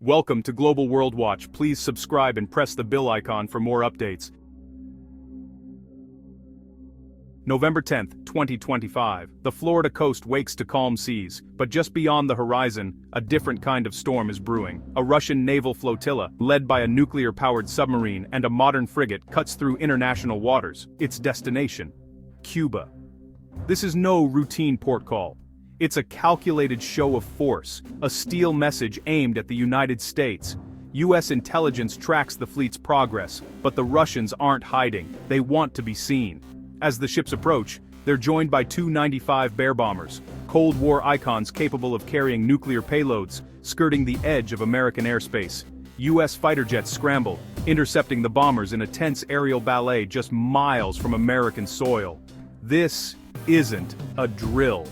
Welcome to Global World Watch. Please subscribe and press the bell icon for more updates. November 10, 2025. The Florida coast wakes to calm seas, but just beyond the horizon, a different kind of storm is brewing. A Russian naval flotilla, led by a nuclear-powered submarine and a modern frigate, cuts through international waters. Its destination: Cuba. This is no routine port call. It's a calculated show of force, a steel message aimed at the United States. U.S. intelligence tracks the fleet's progress, but the Russians aren't hiding. They want to be seen. As the ships approach, they're joined by two 95 Bear bombers, Cold War icons capable of carrying nuclear payloads, skirting the edge of American airspace. U.S. fighter jets scramble, intercepting the bombers in a tense aerial ballet just miles from American soil. This isn't a drill.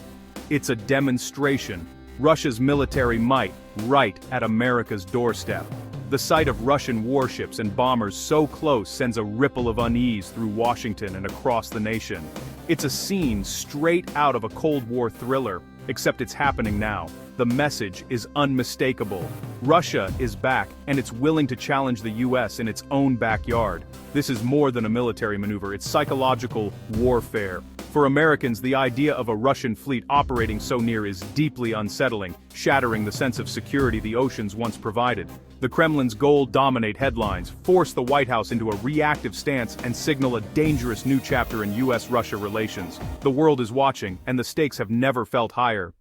It's a demonstration. Russia's military might, right at America's doorstep. The sight of Russian warships and bombers so close sends a ripple of unease through Washington and across the nation. It's a scene straight out of a Cold War thriller, except it's happening now. The message is unmistakable. Russia is back, and it's willing to challenge the U.S. in its own backyard. This is more than a military maneuver, it's psychological warfare. For Americans, the idea of a Russian fleet operating so near is deeply unsettling, shattering the sense of security the oceans once provided. The Kremlin's goal: dominate headlines, force the White House into a reactive stance, and signal a dangerous new chapter in U.S.-Russia relations. The world is watching, and the stakes have never felt higher.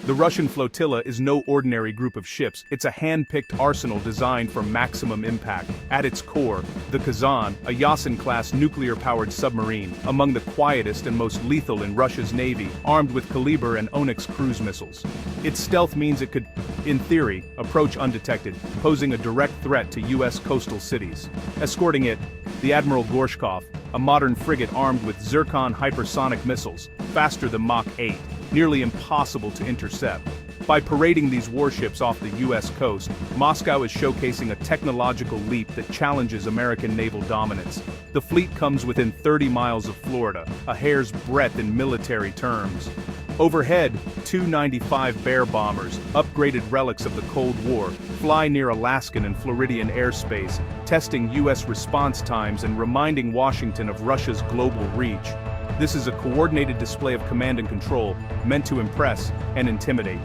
The Russian flotilla is no ordinary group of ships. It's a hand-picked arsenal designed for maximum impact. At its core, the Kazan, a Yasin-class nuclear-powered submarine, among the quietest and most lethal in Russia's navy, armed with Kaliber and Onyx cruise missiles. Its stealth means it could, in theory, approach undetected, posing a direct threat to U.S. coastal cities. Escorting it, the Admiral Gorshkov, a modern frigate armed with Zircon hypersonic missiles, faster than Mach 8. Nearly impossible to intercept. By parading these warships off the U.S. coast, Moscow is showcasing a technological leap that challenges American naval dominance. The fleet comes within 30 miles of Florida, a hair's breadth in military terms. Overhead, two 95 Bear bombers, upgraded relics of the Cold War, fly near Alaskan and Floridian airspace, testing U.S. response times and reminding Washington of Russia's global reach. This is a coordinated display of command and control, meant to impress and intimidate.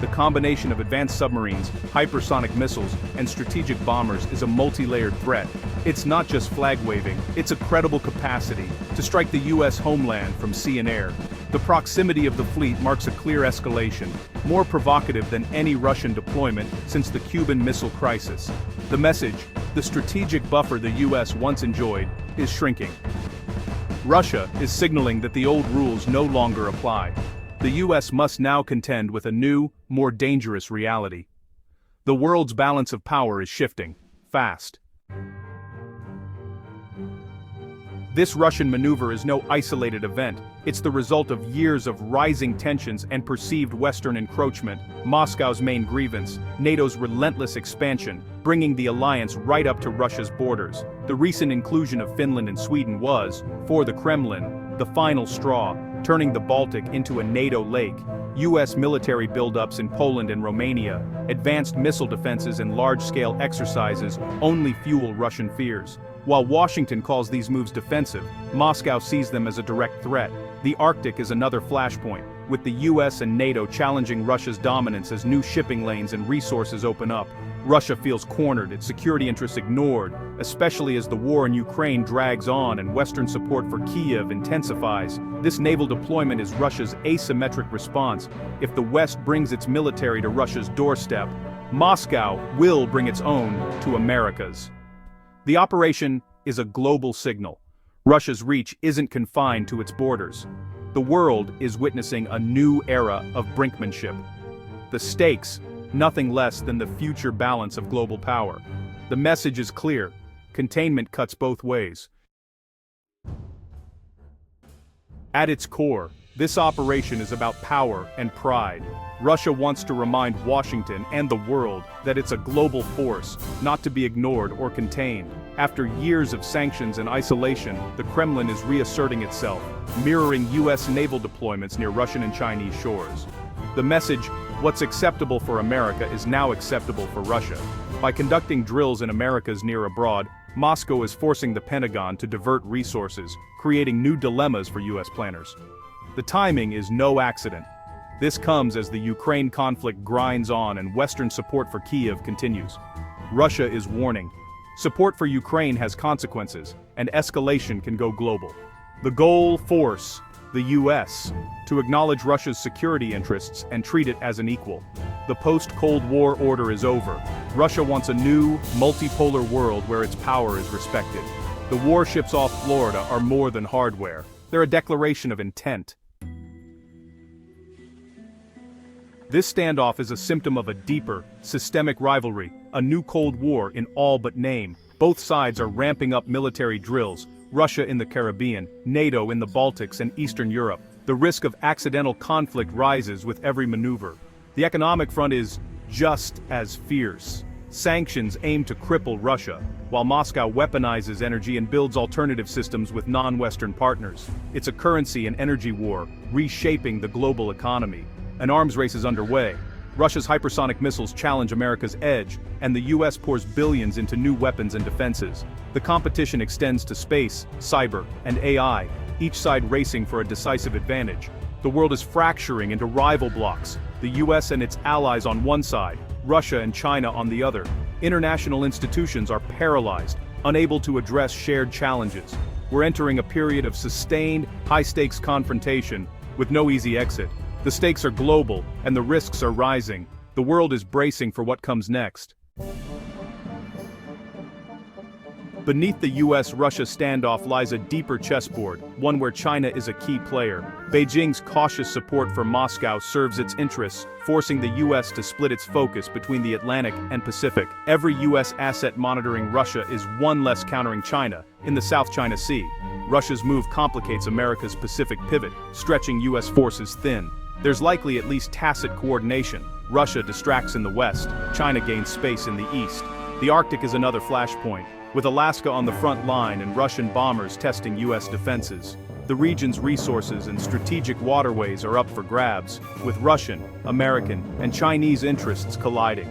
The combination of advanced submarines, hypersonic missiles, and strategic bombers is a multi-layered threat. It's not just flag-waving, it's a credible capacity to strike the U.S. homeland from sea and air. The proximity of the fleet marks a clear escalation, more provocative than any Russian deployment since the Cuban Missile Crisis. The message: the strategic buffer the U.S. once enjoyed, is shrinking. Russia is signaling that the old rules no longer apply. The U.S. must now contend with a new, more dangerous reality. The world's balance of power is shifting, fast. This Russian maneuver is no isolated event. It's the result of years of rising tensions and perceived Western encroachment, Moscow's main grievance, NATO's relentless expansion, bringing the alliance right up to Russia's borders. The recent inclusion of Finland and Sweden was, for the Kremlin, the final straw, turning the Baltic into a NATO lake. U.S. military buildups in Poland and Romania, advanced missile defenses and large-scale exercises only fuel Russian fears. While Washington calls these moves defensive, Moscow sees them as a direct threat. The Arctic is another flashpoint, with the U.S. and NATO challenging Russia's dominance as new shipping lanes and resources open up. Russia feels cornered, its security interests ignored, especially as the war in Ukraine drags on and Western support for Kyiv intensifies. This naval deployment is Russia's asymmetric response. If the West brings its military to Russia's doorstep, Moscow will bring its own to America's. The operation is a global signal. Russia's reach isn't confined to its borders. The world is witnessing a new era of brinkmanship. The stakes: nothing less than the future balance of global power. The message is clear: containment cuts both ways. At its core, this operation is about power and pride. Russia wants to remind Washington and the world that it's a global force, not to be ignored or contained. After years of sanctions and isolation, the Kremlin is reasserting itself, mirroring U.S. naval deployments near Russian and Chinese shores. The message: What's acceptable for America is now acceptable for Russia. By conducting drills in America's near abroad, Moscow is forcing the Pentagon to divert resources, creating new dilemmas for US planners. The timing is no accident. This comes as the Ukraine conflict grinds on and Western support for Kyiv continues. Russia is warning. Support for Ukraine has consequences, and escalation can go global. The goal: force the US to acknowledge Russia's security interests and treat it as an equal. The post-Cold War order is over. Russia wants a new, multipolar world where its power is respected. The warships off Florida are more than hardware. They're a declaration of intent. This standoff is a symptom of a deeper, systemic rivalry, a new Cold War in all but name. Both sides are ramping up military drills, Russia in the Caribbean, NATO in the Baltics and Eastern Europe. The risk of accidental conflict rises with every maneuver. The economic front is just as fierce. Sanctions aim to cripple Russia, while Moscow weaponizes energy and builds alternative systems with non-Western partners. It's a currency and energy war, reshaping the global economy. An arms race is underway. Russia's hypersonic missiles challenge America's edge, and the US pours billions into new weapons and defenses. The competition extends to space, cyber, and AI, each side racing for a decisive advantage. The world is fracturing into rival blocs, the US and its allies on one side, Russia and China on the other. International institutions are paralyzed, unable to address shared challenges. We're entering a period of sustained, high-stakes confrontation, with no easy exit. The stakes are global, and the risks are rising. The world is bracing for what comes next. Beneath the US-Russia standoff lies a deeper chessboard, one where China is a key player. Beijing's cautious support for Moscow serves its interests, forcing the US to split its focus between the Atlantic and Pacific. Every US asset monitoring Russia is one less countering China, in the South China Sea. Russia's move complicates America's Pacific pivot, stretching US forces thin. There's likely at least tacit coordination. Russia distracts in the west, China gains space in the east. The Arctic is another flashpoint, with Alaska on the front line and Russian bombers testing US defenses. The region's resources and strategic waterways are up for grabs, with Russian, American, and Chinese interests colliding.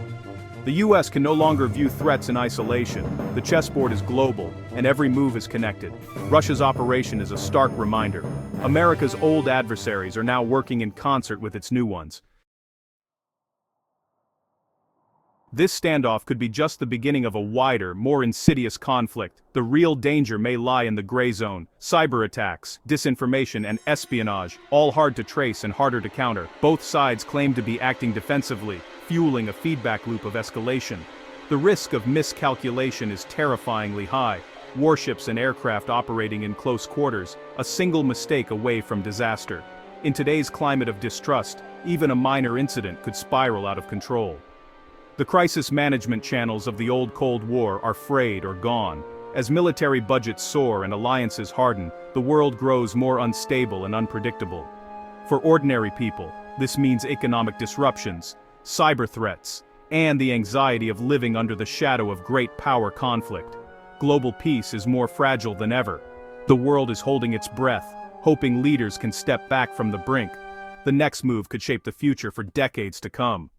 The US can no longer view threats in isolation. The chessboard is global, and every move is connected. Russia's operation is a stark reminder. America's old adversaries are now working in concert with its new ones. This standoff could be just the beginning of a wider, more insidious conflict. The real danger may lie in the gray zone. Cyber attacks, disinformation, and espionage, all hard to trace and harder to counter. Both sides claim to be acting defensively, fueling a feedback loop of escalation. The risk of miscalculation is terrifyingly high. Warships and aircraft operating in close quarters, a single mistake away from disaster. In today's climate of distrust, even a minor incident could spiral out of control. The crisis management channels of the old Cold War are frayed or gone. As military budgets soar and alliances harden, the world grows more unstable and unpredictable. For ordinary people, this means economic disruptions, cyber threats, and the anxiety of living under the shadow of great power conflict. Global peace is more fragile than ever. The world is holding its breath, hoping leaders can step back from the brink. The next move could shape the future for decades to come.